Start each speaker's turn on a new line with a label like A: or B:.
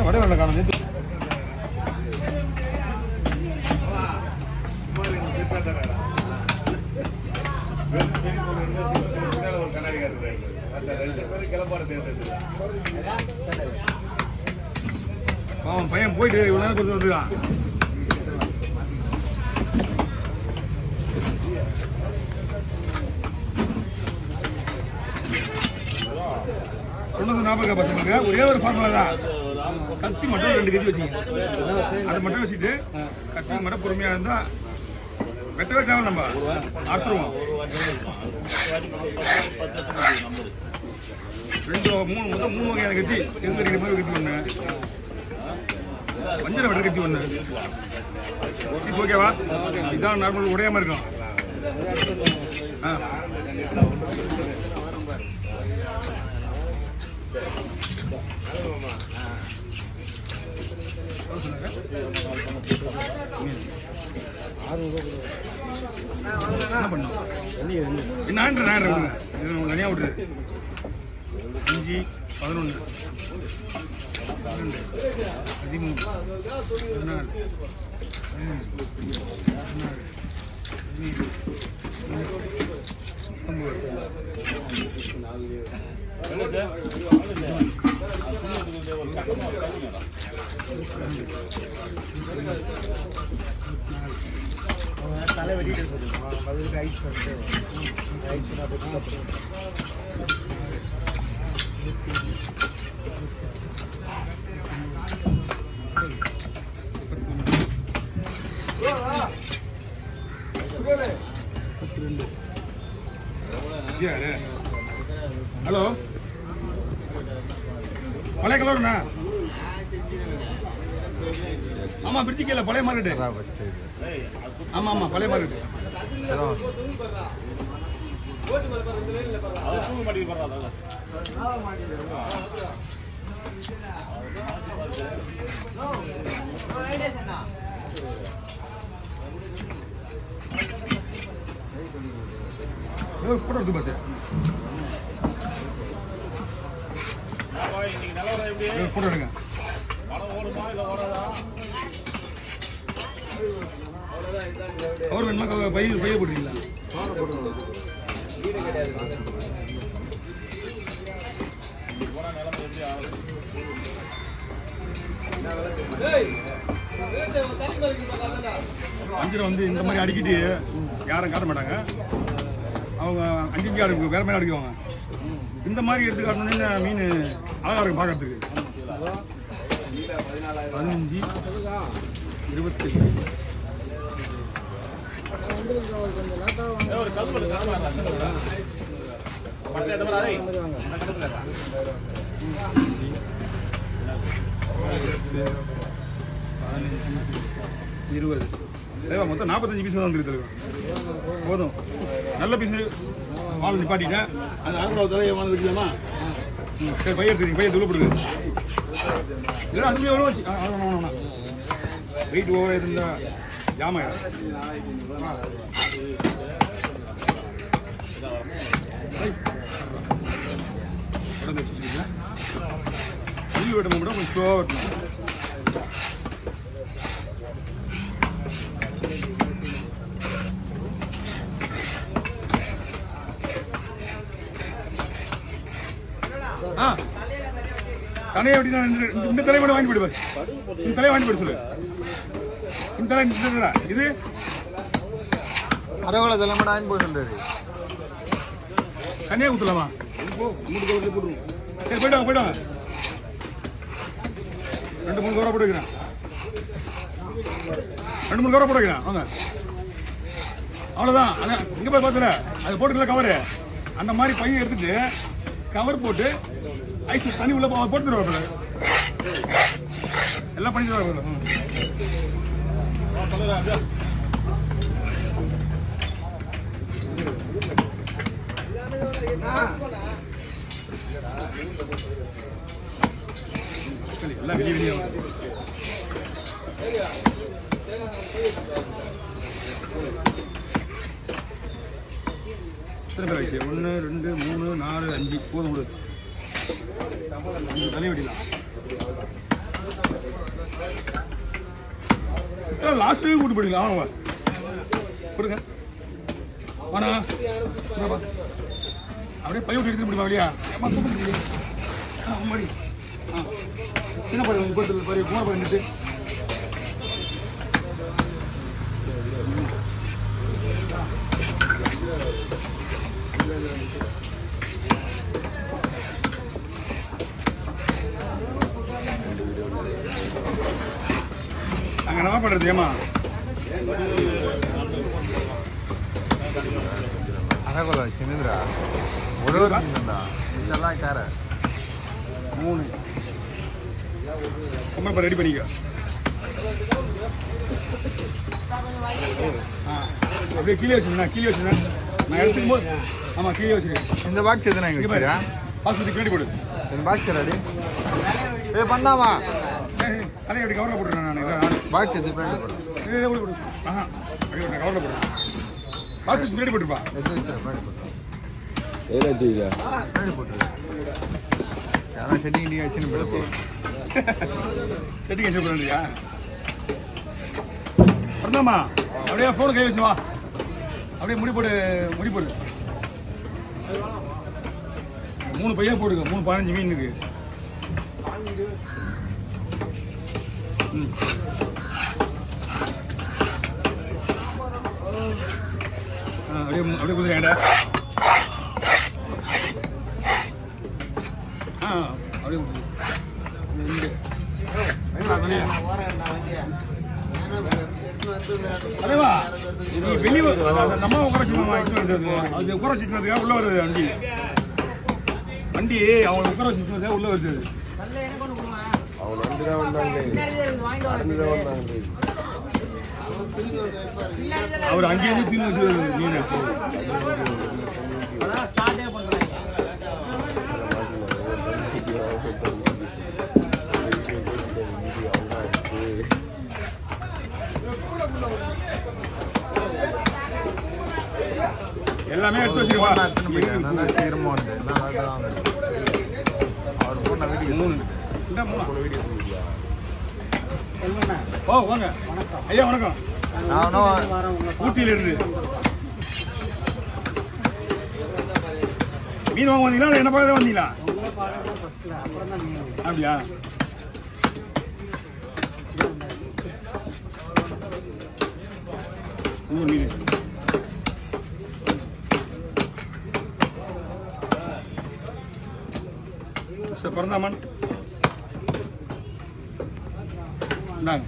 A: வடை காணும் பையன் போயிட்டு இவ்வளவு நேரம் கொடுத்து வந்துருக்கான். தொண்ணூறு 40 பசங்களுக்கு ஒரே ஒரு ஃபார்முலா தான். கத்தி மட்டும் 2 கத்தி வச்சுங்க. அதை மட்டும் வச்சுட்டு கத்தி மட்டும் பொறுமையா இருந்தா வெட்டவே தேவை. நம்ம அறுத்துருவோம். 3 வகையான கத்தி. செங்கடிக்கிற மாதிரி கத்தி ஒண்ணு, வஞ்சர வெட்ட கத்தி ஒண்ணு. ஓகேவா? இதான் நார்மல் உடையாம இருக்கும். என்ன பண்ணும் தனியா விட்டுரு. 5 11 13 14 தலை வெட்டிட்டு பதிலுக்கு ஐஸ் பண்ணிட்டு ஹலோ பழைய கலர்ண்ணா. ஆமா பிரிட்ஜு கீழே பழைய மார்க்கெட்டு. ஆமா ஆமா பழைய மார்க்கெட்டு. போட்டோ எடுத்து பாத்து போட்டோ எடுங்க. அவர் வேணுமா பைய போட்டுருக்கீங்களா? அஞ்சரை வந்து இந்த மாதிரி அடிக்கிட்டு யாரும் காட்ட மாட்டாங்க. அவங்க 5 அடுக்கு வேற மாதிரி அடிக்குவாங்க. இந்த மாதிரி எடுத்து காட்டணும்னு மீன் அழகா இருக்கும் பார்க்கறதுக்கு. 15 28 20 மொத்தம் 45 பீஸ் தான் வந்துருக்கு. போதும், நல்ல பீஸ். வாழை நிப்பாட்டிட்டேன். அந்த அறுபது தலையை வாழை வைக்கலாமா? சரி பைய எடுத்துருங்க. பைய துள்ளப்படுது இல்லை அது எவ்வளோ வச்சு வெயிட் ஓவர் இருந்தா ஜாம் ஆயிடும். புள்ளி வெட்டும் கூட கொஞ்சம் ஸ்லோவாக வெட்டணும். தனையை எப்படின்னா இந்த தலையை மட்டும் வாங்கி போயிடுவார். இந்த தலையை வாங்கி போயிட சொல்லு. இந்த தலை இது
B: அரவளை தலை மட்டும் வாங்கி போய் சொல்றாரு.
A: தனியாக ஊற்றலாமா? போட்டுருவோம். சரி போயிட்டாங்க போயிட்டாங்க. 2-3 கவரை போட்டு வைக்கிறேன். 2-3 கவரை போட்டு வைக்கிறேன். வாங்க அவ்வளோதான். அதான் இங்கே போய் பார்த்துல அது போட்டுக்கல கவரு. அந்த மாதிரி பையன் எடுத்துட்டு கவர் போட்டு ஐஸ் தண்ணி உள்ள போட்டுருவாங்க. எல்லாம் பண்ணிட்டு எல்லாம் வெளியே வெளியே எத்தனை பேர் ஆயிடுச்சு? 1 2 3 4 5 போதும். 5 தலை வெட்டிடலாம். லாஸ்ட் டைம் கூட்டு போயிடுங்க ஆமாம் கொடுங்க வாண்ணா அப்படியே பையன் எடுத்துட்டு முடியுமா அப்படியா முன்னாடி சின்ன படம் கோத்தில் பாரு குமார் படம் நின்று அங்கே என்ன பண்ணுறது ஏமா
B: அழகோல சின்னதுரா ஒரு இதெல்லாம் கார
A: 3 கம்மல் ரெடி பண்ணிக்க அப்படியே கீழே வச்சுருந்தேன் நான் எடுத்துக்கும் போது ஆமாம் கீழே வச்சுருக்கேன்
B: இந்த பாக்ஸ் எதுனா எங்க
A: பாஸ்புக்கு பின்னாடி போடு
B: இந்த பாக்ஸ் ரெடி ஏ பண்ணாமா
A: அதே எப்படி கவரில் போட்டுறேன் நான்
B: பாக்ஸ் எது பின்னாடி போடு
A: ஆஹா அப்படியே நான் கவரில் போடுறேன் பாஸ்புக்கு பின்னாடி போட்டுப்பா
B: எது பின்னாடி போட்டு பின்னாடி போட்டு யாரா செட்டிங் நீ வச்சுன்னு போட போ
A: செட்டிங் வச்சு போடுறியா பண்ணாமா அப்படியே ஃபோன் கை வச்சு வா அப்படியே முடி போடு 3 பையன் போடுங்க 3 15 மீனுக்கு அப்படியே குதிரையாண்டா அப்படியே அதேவா வெளியே நம்ம உட்கார அது உட்கார வச்சுக்கிறதுக்காக உள்ள வருது வண்டி அவங்க உட்கார வச்சுக்கிறதுக்காக உள்ள வருது அவர் அங்கேயிருந்து தீர்ந்து வச்சு மீன் எல்லாமே எடுத்து வச்சிருக்கோம்
B: நல்லா சீக்கிரமா வந்து அவர் போன வீடியோ
A: 3 வீடியோ ஓ வாங்க ஐயா வணக்கம்
B: நானும்
A: ஊட்டியில இருந்து மீன் வாங்க வந்தீங்களா என்ன பார்க்க வந்தீங்களா அப்படியா மீன் பிறந்தாமன் இந்தாங்க